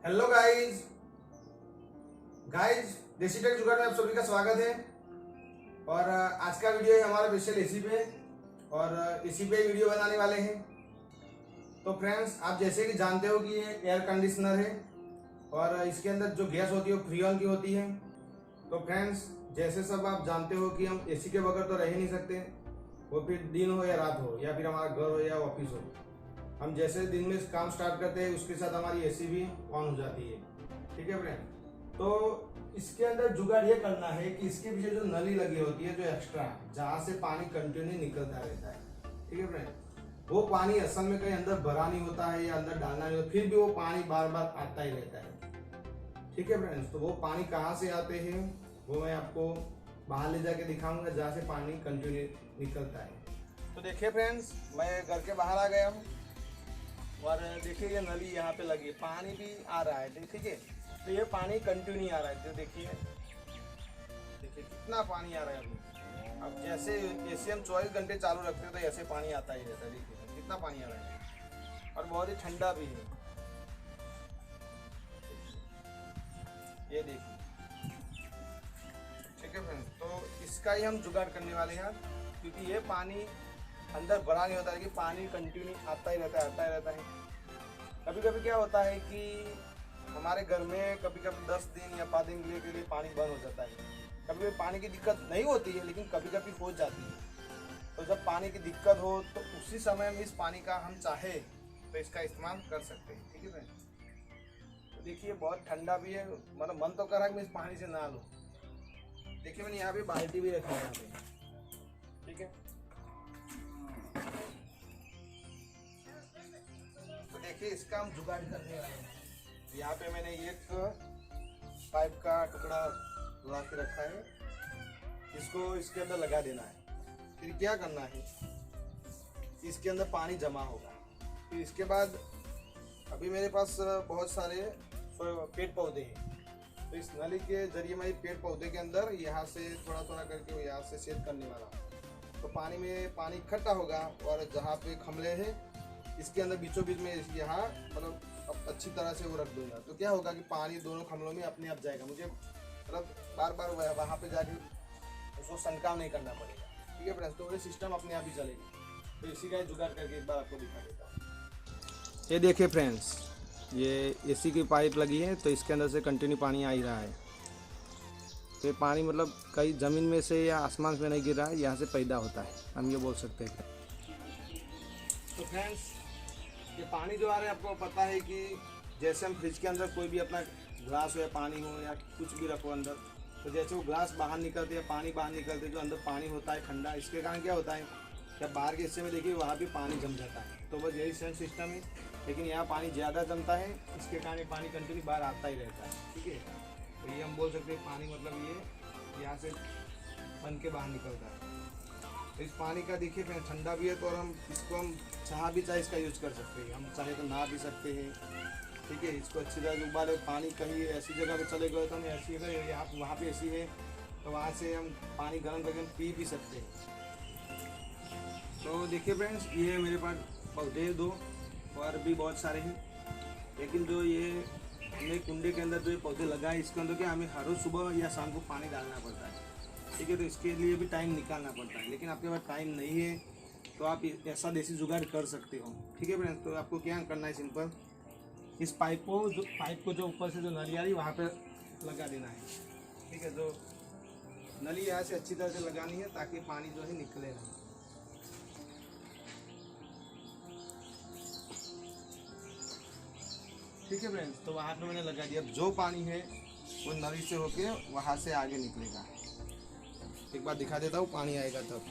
Hello guys guys देसी take जुगाड़ में आप सभी का स्वागत है। और आज का वीडियो है हमारा स्पेशल एसी पे, और एसी पे वीडियो बनाने वाले हैं। तो फ्रेंड्स, आप जैसे कि जानते हो कि ये एयर कंडीशनर है और इसके अंदर जो गैस होती है वो फ्रीऑन की होती है। तो फ्रेंड्स, जैसे सब आप जानते हो कि हम एसी के बगैर तो रह ही नहीं सकते, वो फिर दिन हो या रात हो या फिर हमारा घर हो या ऑफिस हो। हम जैसे दिन में काम स्टार्ट करते हैं उसके साथ हमारी एसी भी ऑन हो जाती है। ठीक है फ्रेंड, तो इसके अंदर जुगाड़ ये करना है कि इसके पीछे जो नली लगी होती है, जो एक्स्ट्रा जहाँ से पानी कंटिन्यू निकलता रहता है, ठीक है फ्रेंड, वो पानी असल में कहीं अंदर भरा नहीं होता है या अंदर डालना नहीं होता, फिर भी वो पानी बार बार आता ही रहता है। ठीक है फ्रेंड्स, तो वो पानी कहाँ से आते हैं वो मैं आपको बाहर ले जाके दिखाऊंगा जहाँ से पानी कंटिन्यू निकलता है। तो देखिए फ्रेंड्स, मैं घर के बाहर आ गया हूँ और देखिए ये नली यहाँ पे लगी, पानी भी आ रहा है, ठीक है। तो ये पानी कंटिन्यू आ रहा है, तो देखिए कितना पानी आ रहा है अभी। अब जैसे एसी हम 24 घंटे चालू रखते हैं तो ऐसे पानी आता ही रहता है। देखिए कितना पानी आ रहा है और बहुत ही ठंडा भी है। ये देखिए, ठीक है फ्रेंड्स, तो इसका ही हम जुगाड़ करने वाले हैं, क्योंकि ये पानी अंदर भरा नहीं होता है कि पानी कंटिन्यू आता ही रहता है। कभी कभी क्या होता है कि हमारे घर में कभी कभी 10 दिन या 5 दिन के लिए पानी बंद हो जाता है। कभी कभी पानी की दिक्कत नहीं होती है लेकिन कभी कभी हो जाती है। तो जब पानी की दिक्कत हो तो उसी समय में इस पानी का हम चाहे तो इसका इस्तेमाल कर सकते हैं। ठीक है फ्रेंड, तो देखिए बहुत ठंडा भी है, मतलब मन तो कर रहा है कि मैं इस पानी से नहा लूँ। देखिए मैंने यहाँ पे बाल्टी भी रखी है यहाँ पे, ठीक है। तो देखिए इसका हम जुगाड़ करने वाले हैं। यहाँ पे मैंने एक पाइप का टुकड़ा ला के रखा है, इसको इसके अंदर लगा देना है। फिर क्या करना है, इसके अंदर पानी जमा होगा। फिर इसके बाद अभी मेरे पास बहुत सारे पेड़ पौधे हैं, तो इस नली के जरिए मैं पेड़ पौधे के अंदर यहाँ से थोड़ा थोड़ा करके यहाँ से सेट करने वाला हूँ। तो पानी में पानी इकट्ठा होगा और जहाँ पे खमले हैं इसके अंदर बीचों बीच में यहाँ मतलब अब अच्छी तरह से वो रख दूंगा। तो क्या होगा कि पानी दोनों खमलों में अपने आप जाएगा, मुझे मतलब बार बार वहाँ पे जाके उसको संकाव नहीं करना पड़ेगा। ठीक है फ्रेंड्स, तो ये सिस्टम अपने आप ही चलेगी। तो इसी का जुगाड़ करके एक बार आपको दिखा देता हूँ। ये देखिए फ्रेंड्स, ये एसी की पाइप लगी है तो इसके अंदर से कंटिन्यू पानी आ ही रहा है। तो ये पानी मतलब कहीं ज़मीन में से या आसमान में नहीं गिर रहा है, यहाँ से पैदा होता है, हम ये बोल सकते हैं। तो फ्रेंड्स, ये पानी जो आ रहा है आपको पता है कि जैसे हम फ्रिज के अंदर कोई भी अपना ग्लास हो या पानी हो या कुछ भी रखो अंदर, तो जैसे वो ग्लास बाहर निकलते या पानी बाहर निकलते, जो अंदर पानी होता है ठंडा, इसके कारण क्या होता है कि बाहर के हिस्से में देखिए वहाँ भी पानी जम जाता है। तो बस यही सेम सिस्टम है, लेकिन यहाँ पानी ज़्यादा जमता है, इसके कारण पानी कंटिन्यू बाहर आता ही रहता है। ठीक है, तो ये हम बोल सकते हैं पानी मतलब ये यहाँ से बन के बाहर निकलता है। तो इस पानी का देखिए फिर ठंडा भी है, तो हम इसको हम चाह भी चाहे इसका यूज़ कर सकते हैं, हम चाहे तो नहा भी सकते हैं। ठीक है, इसको अच्छी तरह से उबाले, पानी कहीं ऐसी जगह पे चले गए तो हम ऐसी अगर यहाँ वहाँ पे ऐसी है तो वहाँ से हम पानी गर्म करके हम पी भी सकते हैं। तो देखिए फ्रेंड्स, ये मेरे पास पौधे दो और भी बहुत सारे हैं, लेकिन जो ये हमने कुंडे के अंदर जो ये पौधे लगाए इसके अंदर क्या हमें हर रोज़ सुबह या शाम को पानी डालना पड़ता है। ठीक है, तो इसके लिए भी टाइम निकालना पड़ता है, लेकिन आपके पास टाइम नहीं है तो आप ऐसा देसी जुगाड़ कर सकते हो। ठीक है फ्रेंड्स, तो आपको क्या करना है, सिंपल इस पाइप को जो ऊपर से जो नली आ रही है वहाँ पे लगा देना है। ठीक है, जो नली यहाँ से अच्छी तरह से लगानी है ताकि पानी जो है निकले नहीं। ठीक है फ्रेंड्स, तो वहाँ पे मैंने लगा दिया। जो पानी है वो नली से होके वहाँ से आगे निकलेगा। एक बार दिखा देता हूँ, पानी आएगा तब,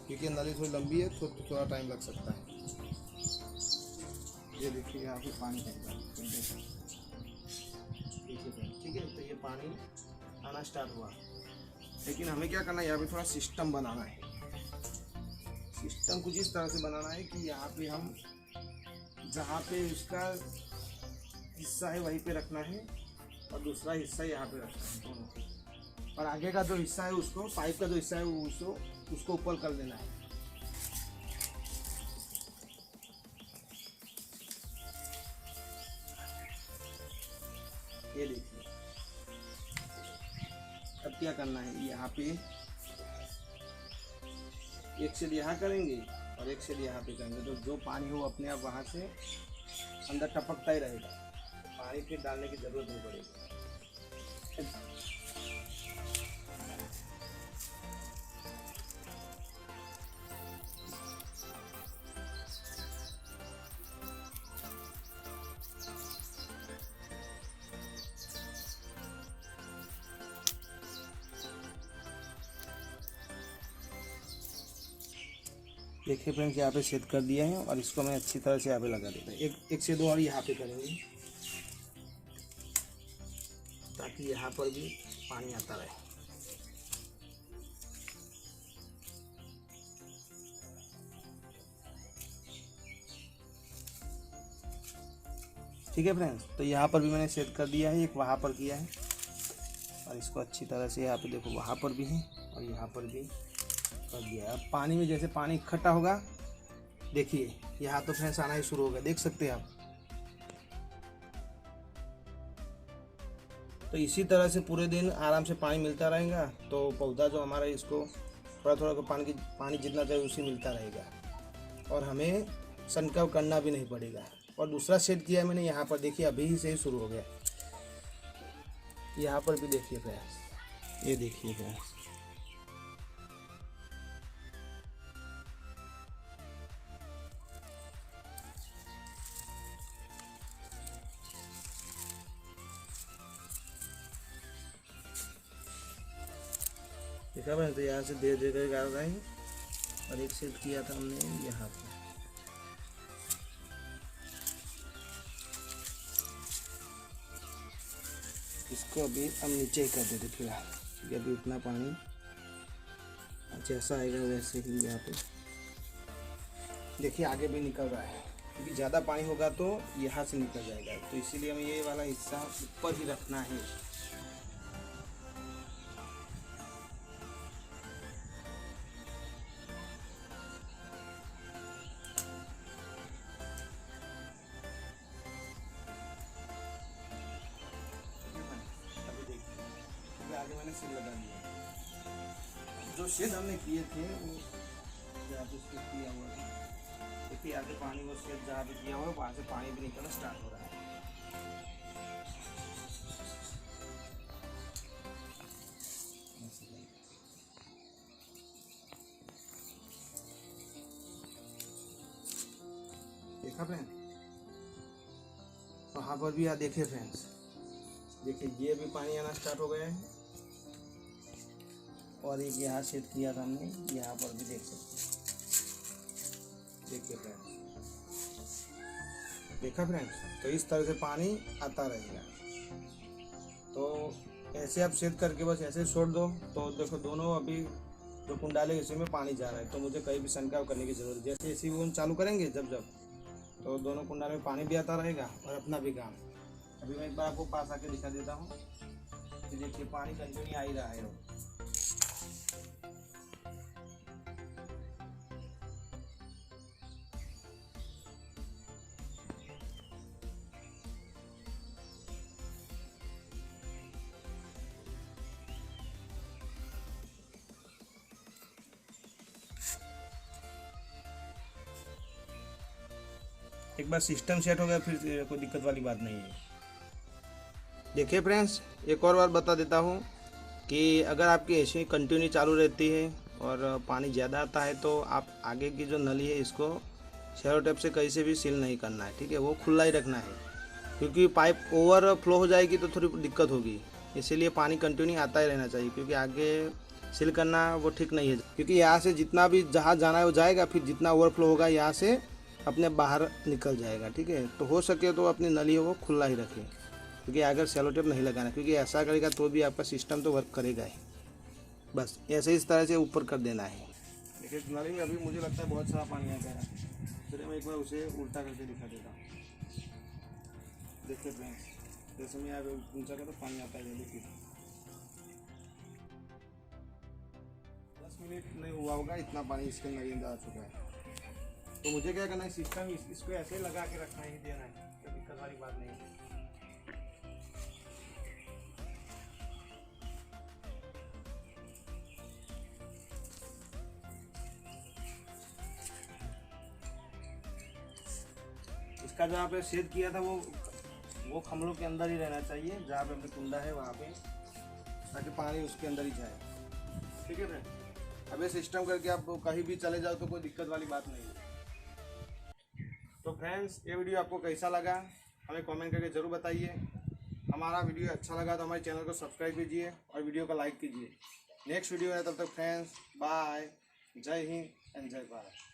क्योंकि नली थोड़ी लंबी है तो थोड़ा टाइम लग सकता है। ये देखिए यहाँ पे पानी आएगा, ठीक है। तो ये पानी आना स्टार्ट हुआ, लेकिन हमें क्या करना है, यहाँ पे थोड़ा सिस्टम बनाना है। सिस्टम कुछ इस तरह से बनाना है कि यहाँ पे हम जहाँ पे उसका हिस्सा है वहीं पे रखना है और दूसरा हिस्सा यहाँ पे रखना है दोनों, और आगे का जो हिस्सा है उसको, पाइप का जो हिस्सा है उसको ऊपर कर देना है। ये देखिए, अब क्या करना है, यहाँ पे एक शेड यहाँ करेंगे और एक शेड यहाँ पे करेंगे, तो जो पानी हो अपने आप वहाँ से अंदर टपकता ही रहेगा, पानी फिर डालने की जरूरत नहीं पड़ेगी। देखिए फ्रेंड्स, यहाँ पे छेद कर दिया है और इसको मैं अच्छी तरह से यहाँ पे लगा देता हूँ। एक छेद और यहाँ पे करेंगे ताकि यहाँ पर भी पानी आता रहे। ठीक है फ्रेंड्स, तो यहाँ पर भी मैंने छेद कर दिया है, एक वहाँ पर किया है और इसको अच्छी तरह से यहाँ पे देखो, वहाँ पर भी है और यहाँ पर भी कर दिया है। अब पानी में जैसे पानी इकट्ठा होगा, देखिए यहाँ तो फ्रेंड्स आना ही शुरू हो गया, देख सकते हैं आप। तो इसी तरह से पूरे दिन आराम से पानी मिलता रहेगा, तो पौधा जो हमारा इसको थोड़ा थोड़ा पानी जितना चाहिए उसी मिलता रहेगा और हमें छंटकाव करना भी नहीं पड़ेगा। और दूसरा शेड किया है मैंने यहाँ पर, देखिए अभी से ही शुरू हो गया। यहाँ पर भी देखिए फ्रेंड्स, ये देखिए फ्रेंड्स, देखा भाई। तो यहाँ से धीरे धीरे कर रहे हैं और एक सेट किया था हमने यहाँ पे। इसको अभी हम नीचे ही कर देते फिलहाल, क्योंकि अभी उतना पानी जैसा आएगा वैसे ही यहाँ पे देखिए आगे भी निकल रहा है, क्योंकि ज़्यादा पानी होगा तो यहाँ से निकल जाएगा, तो इसीलिए हमें ये वाला हिस्सा ऊपर ही रखना है। आगे मैंने सील लगा दिया, जो शेड हमने किए थे वो जहाँ पे उसको किया हुआ था, देखिए आगे पानी वो शेड जहाँ पे किया हुआ है वहाँ से पानी भी निकलना स्टार्ट हो रहा है। देखा फ्रेंड, वहाँ पर भी आप देखिए फ्रेंड्स, देखिए ये भी पानी आना स्टार्ट हो गया है और एक यहाँ सेट किया था हमने, यहाँ पर भी देख सकते हैं। देखिए फ्रेंड्स, देखा फ्रेंड्स, तो इस तरह से पानी आता रहेगा। तो ऐसे आप सेट करके बस ऐसे छोड़ दो, तो देखो दोनों अभी जो कुंडाले इसी में पानी जा रहा है, तो मुझे कहीं भी छंटकाव करने की जरूरत, जैसे इसी वो चालू करेंगे जब तो दोनों कुंडाले में पानी भी आता रहेगा और अपना भी काम। अभी मैं एक बार आपको पास आके दिखा देता हूँ कि देखिए पानी कंटिन्यू आ ही रहा है। एक बार सिस्टम सेट हो गया फिर कोई दिक्कत वाली बात नहीं है। देखिए फ्रेंड्स, एक और बात बता देता हूँ कि अगर आपकी ऐसी कंटिन्यू चालू रहती है और पानी ज़्यादा आता है तो आप आगे की जो नली है इसको सेलो टेप से कहीं से भी सील नहीं करना है, ठीक है, वो खुला ही रखना है, क्योंकि पाइप ओवरफ्लो हो जाएगी तो थोड़ी दिक्कत होगी। इसीलिए पानी कंटिन्यू आता ही रहना चाहिए, क्योंकि आगे सील करना वो ठीक नहीं है, क्योंकि यहाँ से जितना भी जहाँ जाना है वो जाएगा, फिर जितना ओवरफ्लो होगा यहाँ से अपने बाहर निकल जाएगा। ठीक है, तो हो सके तो अपनी नली वो खुला ही रखें, क्योंकि अगर सेलो टेप नहीं लगाना, क्योंकि ऐसा करेगा तो भी आपका सिस्टम तो वर्क करेगा ही। बस ऐसे इस तरह से ऊपर कर देना है। देखिए नली में अभी मुझे लगता है बहुत सारा पानी आ गया है, चलिए मैं एक बार उसे उल्टा करके दिखा देता हूँ। देखिए फ्रेंड्स, जैसे मैं यहाँ ऊंचा करता तो पानी आता है, देखिए 10 मिनट नहीं हुआ होगा इतना पानी इसके नली अंदर आ चुका है। तो मुझे क्या करना है, सिस्टम इसको ऐसे लगा के रखना ही देना है, कोई दिक्कत वाली बात नहीं है। इसका जहाँ पे छेद किया था वो खमलों के अंदर ही रहना चाहिए, जहाँ पे अपने कुंडा है वहाँ पे, ताकि पानी उसके अंदर ही जाए। ठीक है फ्रेंड, अब ये सिस्टम करके आप कहीं भी चले जाओ तो कोई दिक्कत वाली बात नहीं है। तो फ्रेंड्स, ये वीडियो आपको कैसा लगा हमें कमेंट करके ज़रूर बताइए। हमारा वीडियो अच्छा लगा तो हमारे चैनल को सब्सक्राइब कीजिए और वीडियो को लाइक कीजिए। नेक्स्ट वीडियो है, तब तक फ्रेंड्स बाय, जय हिंद एंड जय भारत।